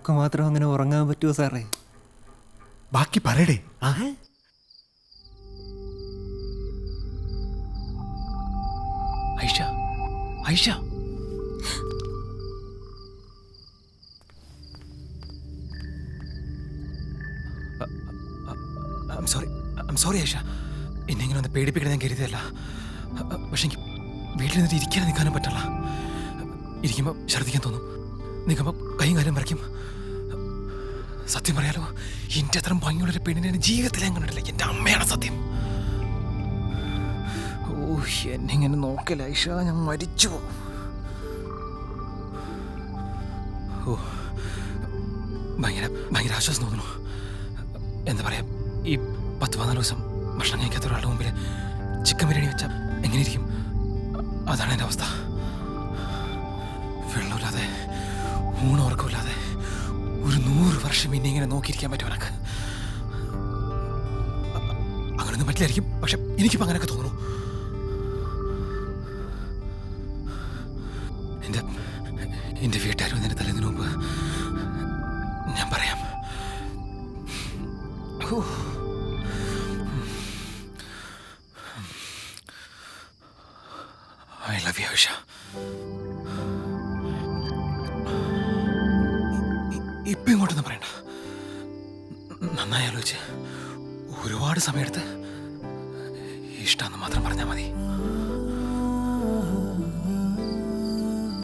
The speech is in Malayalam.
നമുക്ക് മാത്രം അങ്ങനെ ഉറങ്ങാൻ പറ്റുമോ സാറേ? ബാക്കി പറയടേ. ഐഷ, ഐഷ, സോറി ഐഷ, എന്നെ ഇങ്ങനെ ഒന്ന് പേടിപ്പിക്കണം ഞാൻ കരുതിയല്ല. പക്ഷെ എനിക്ക് വീട്ടിൽ നിന്നിട്ട് ഇരിക്കാനും നിൽക്കാനും പറ്റില്ല. ഇരിക്കുമ്പോൾ ഛർദ്ദിക്കാൻ തോന്നും, നിൽക്കുമ്പോൾ കൈയും കാര്യം മറിക്കും. സത്യം പറയാലോ, എൻ്റെ അത്ര ഭംഗിയുള്ളൊരു പെണ്ണിനെ എൻ്റെ ജീവിതത്തിൽ ഞാൻ കണ്ടിട്ടില്ല. എൻ്റെ അമ്മയാണ് സത്യം. ഓ, എന്നെ ഇങ്ങനെ നോക്കല ഐഷ, ഞാൻ മരിച്ചു. ഓ, ഭയങ്കര ആശ്വാസം തോന്നുന്നു. എന്താ പറയാ, ഈ 10-14 ദിവസം ഭക്ഷണം കഴിക്കാത്ത ഒരാളുടെ മുമ്പിൽ ചിക്കൻ ബിരിയാണി വെച്ചാൽ എങ്ങനെ ഇരിക്കും? അതാണ് എൻ്റെ അവസ്ഥ. വെള്ളമില്ലാതെ ഊണുറക്കമില്ലാതെ ഒരു 100 വർഷം ഇനി ഇങ്ങനെ നോക്കിയിരിക്കാൻ പറ്റും എനക്ക്. അങ്ങനെയൊന്നും പറ്റില്ലായിരിക്കും, പക്ഷെ എനിക്കിപ്പോൾ അങ്ങനെയൊക്കെ തോന്നുന്നു. എൻ്റെ വീട്ടുകാരും എന്നെ തലേന്നതിന് മുമ്പ് ഞാൻ പറയാം. I love you, Aisha. ഇപ്പം ഇങ്ങോട്ടൊന്നും പറയണ്ട. നന്നായി ആലോചിച്ച് ഒരുപാട് സമയമെടുത്ത് ഇഷ്ടമെന്ന് മാത്രം പറഞ്ഞാൽ മതി.